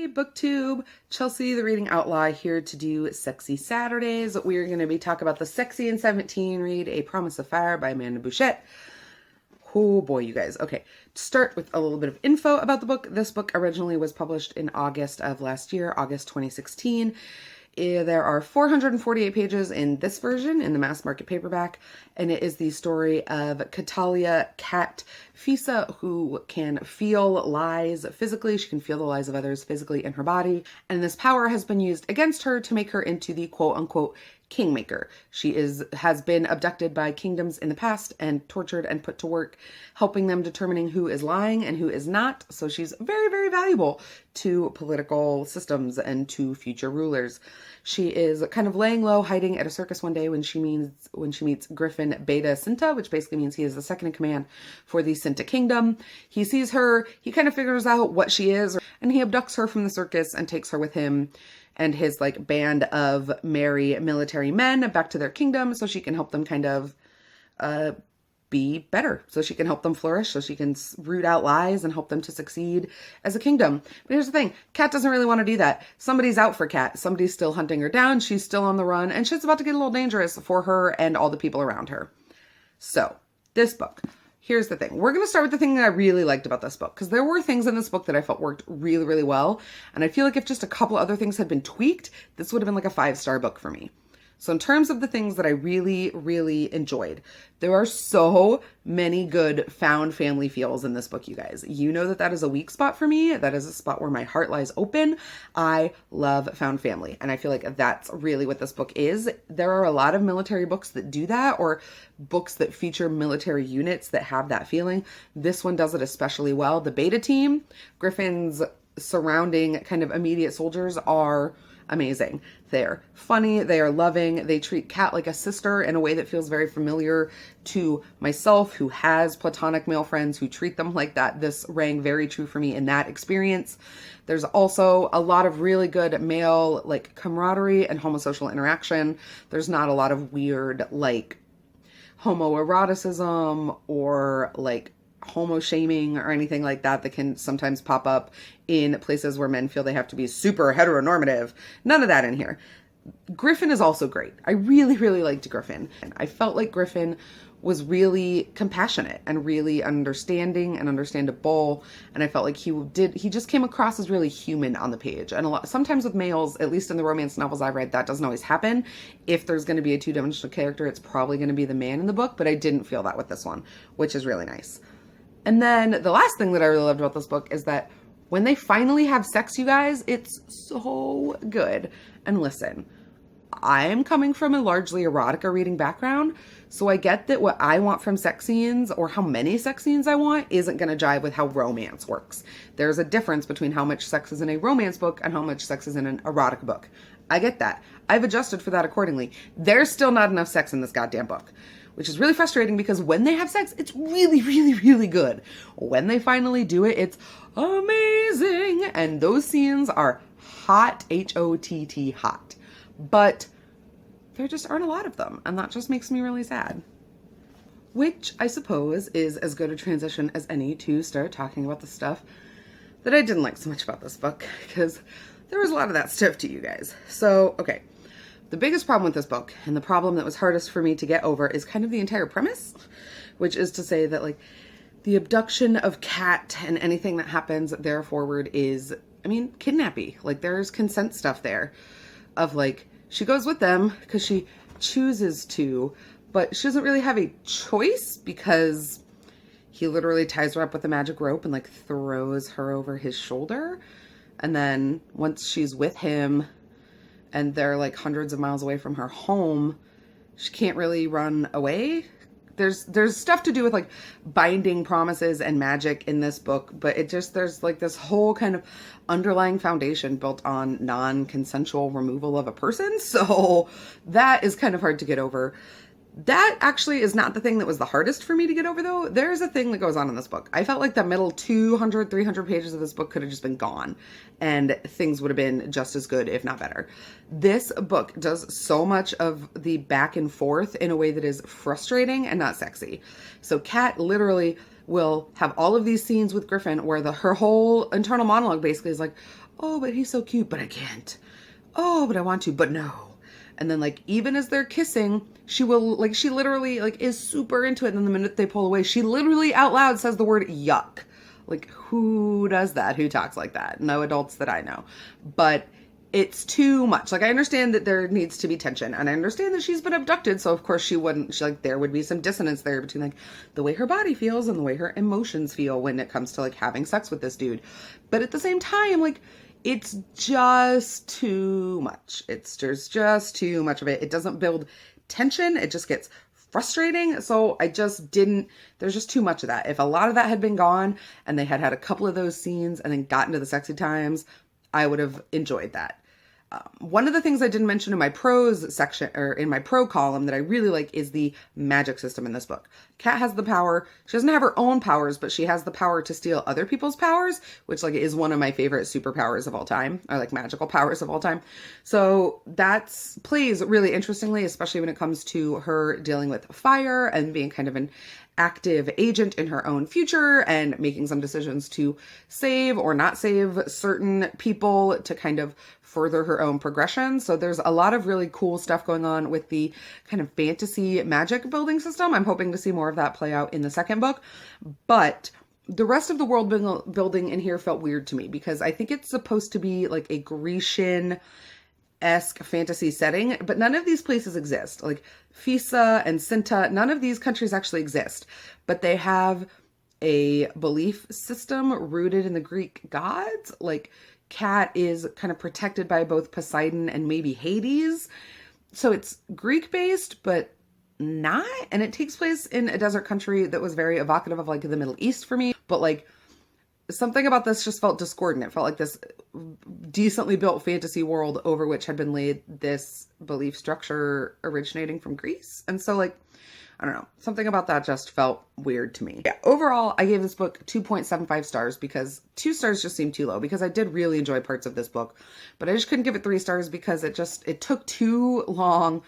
Hey, BookTube, Chelsea, the reading outlaw, here to do Sexy Saturdays. We're going to be talking about the Sexy and 17 read, A Promise of Fire by Amanda Bouchette. Oh boy, you guys. Okay, to start with a little bit of info about the book. This book originally was published in August of last year, August 2016. There are 448 pages in this version, in the mass market paperback, and it is the story of Catalia Cat Fisa, who can feel lies physically. She can feel the lies of others physically in her body, and this power has been used against her to make her into the quote-unquote kingmaker. She has been abducted by kingdoms in the past and tortured and put to work helping them determining who is lying and who is not. So she's very, very valuable to political systems and to future rulers. She is kind of laying low, hiding at a circus one day when she meets Griffin Beta Cinta, which basically means he is the second in command for the Cinta Kingdom. He sees her, he kind of figures out what she is, and he abducts her from the circus and takes her with him and his like band of merry military men back to their kingdom so she can help them kind of be better, so she can help them flourish, so she can root out lies and help them to succeed as a kingdom. But here's the thing, Kat doesn't really want to do that. Somebody's out for Kat. Somebody's still hunting her down. She's still on the run, and shit's about to get a little dangerous for her and all the people around her. So, this book. Here's the thing. We're going to start with the thing that I really liked about this book, because there were things in this book that I felt worked really, really well. And I feel like if just a couple other things had been tweaked, this would have been like a 5-star book for me. So in terms of the things that I really, really enjoyed, there are so many good found family feels in this book, you guys. You know that is a weak spot for me. That is a spot where my heart lies open. I love found family, and I feel like that's really what this book is. There are a lot of military books that do that, or books that feature military units that have that feeling. This one does it especially well. The Beta team, Griffin's surrounding kind of immediate soldiers, are amazing. They're funny, they are loving, they treat Kat like a sister in a way that feels very familiar to myself, who has platonic male friends who treat them like that. This rang very true for me in that experience. There's also a lot of really good male like camaraderie and homosocial interaction. There's not a lot of weird like homoeroticism or like homo shaming or anything like that can sometimes pop up in places where men feel they have to be super heteronormative. None of that in here. Griffin is also great. I really, really liked Griffin. And I felt like Griffin was really compassionate and really understanding and understandable. And I felt like he just came across as really human on the page. And sometimes with males, at least in the romance novels I've read, that doesn't always happen. If there's going to be a two-dimensional character, it's probably going to be the man in the book, but I didn't feel that with this one, which is really nice. And then the last thing that I really loved about this book is that when they finally have sex, you guys, it's so good. And listen, I'm coming from a largely erotica reading background, so I get that what I want from sex scenes, or how many sex scenes I want, isn't going to jive with how romance works. There's a difference between how much sex is in a romance book and how much sex is in an erotica book. I get that. I've adjusted for that accordingly. There's still not enough sex in this goddamn book, which is really frustrating because when they have sex, it's really, really, really good. When they finally do it, it's amazing. And those scenes are hot, H-O-T-T, hot. But there just aren't a lot of them, and that just makes me really sad. Which I suppose is as good a transition as any to start talking about the stuff that I didn't like so much about this book, because there was a lot of that stuff to you guys. So, okay. The biggest problem with this book, and the problem that was hardest for me to get over, is kind of the entire premise, which is to say that like the abduction of Kat and anything that happens there forward is, I mean, kidnapping. Like there's consent stuff there of like, she goes with them because she chooses to, but she doesn't really have a choice because he literally ties her up with a magic rope and like throws her over his shoulder. And then once she's with him, and they're like hundreds of miles away from her home, she can't really run away. There's stuff to do with like binding promises and magic in this book, but there's like this whole kind of underlying foundation built on non-consensual removal of a person. So that is kind of hard to get over. That actually is not the thing that was the hardest for me to get over, though. There's a thing that goes on in this book. I felt like the middle 200, 300 pages of this book could have just been gone, and things would have been just as good, if not better. This book does so much of the back and forth in a way that is frustrating and not sexy. So Kat literally will have all of these scenes with Griffin where her whole internal monologue basically is like, oh, but he's so cute, but I can't. Oh, but I want to, but no. And then like, even as they're kissing, she will like, she literally like is super into it. And then the minute they pull away, she literally out loud says the word yuck. Like, who does that? Who talks like that? No adults that I know. But it's too much. Like, I understand that there needs to be tension, and I understand that she's been abducted, so of course she wouldn't, like, there would be some dissonance there between, like, the way her body feels and the way her emotions feel when it comes to, like, having sex with this dude. But at the same time, like, it's just too much. There's just too much of it. It doesn't build tension. It just gets frustrating. So I just didn't, there's just too much of that. If a lot of that had been gone and they had had a couple of those scenes and then gotten to the sexy times, I would have enjoyed that. One of the things I didn't mention in my prose section, or in my pro column, that I really like is the magic system in this book. Kat has the power. She doesn't have her own powers, but she has the power to steal other people's powers, which like is one of my favorite superpowers of all time, or like magical powers of all time. So that's plays really interestingly, especially when it comes to her dealing with fire and being kind of an active agent in her own future and making some decisions to save or not save certain people to kind of further her own progression. So there's a lot of really cool stuff going on with the kind of fantasy magic building system. I'm hoping to see more of that play out in the second book. But the rest of the world building in here felt weird to me because I think it's supposed to be like a Grecian-esque fantasy setting, but none of these places exist. Like Fisa and Cinta, none of these countries actually exist, but they have a belief system rooted in the Greek gods. Like Kat is kind of protected by both Poseidon and maybe Hades. So it's Greek based, but not. And it takes place in a desert country that was very evocative of like the Middle East for me. But like something about this just felt discordant. It felt like this decently built fantasy world over which had been laid this belief structure originating from Greece. And so like, I don't know, something about that just felt weird to me. Yeah, overall, I gave this book 2.75 stars because 2 stars just seemed too low because I did really enjoy parts of this book, but I just couldn't give it 3 stars because it took too long.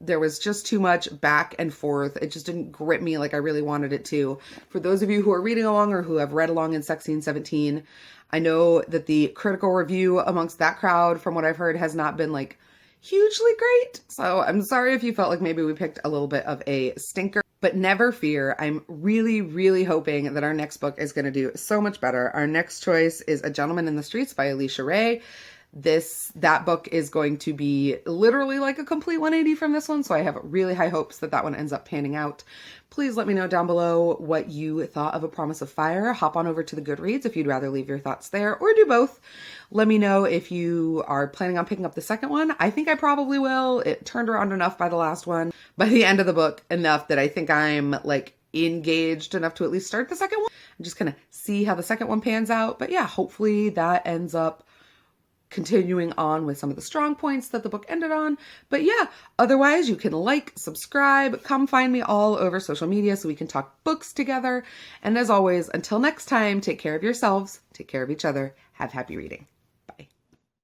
There was just too much back and forth. It just didn't grip me like I really wanted it to. For those of you who are reading along or who have read along in Sexy and 17, I know that the critical review amongst that crowd, from what I've heard, has not been like hugely great. So I'm sorry if you felt like maybe we picked a little bit of a stinker, but never fear. I'm really, really hoping that our next book is going to do so much better. Our next choice is A Gentleman in the Streets by Alicia Ray. That book is going to be literally like a complete 180 from this one. So I have really high hopes that that one ends up panning out. Please let me know down below what you thought of A Promise of Fire. Hop on over to the Goodreads if you'd rather leave your thoughts there, or do both. Let me know if you are planning on picking up the second one. I think I probably will. It turned around enough by the last one, by the end of the book, enough that I think I'm like engaged enough to at least start the second one. I'm just gonna see how the second one pans out. But yeah, hopefully that ends up continuing on with some of the strong points that the book ended on. But yeah, otherwise you can like, subscribe, come find me all over social media so we can talk books together. And as always, until next time, take care of yourselves, take care of each other, have happy reading.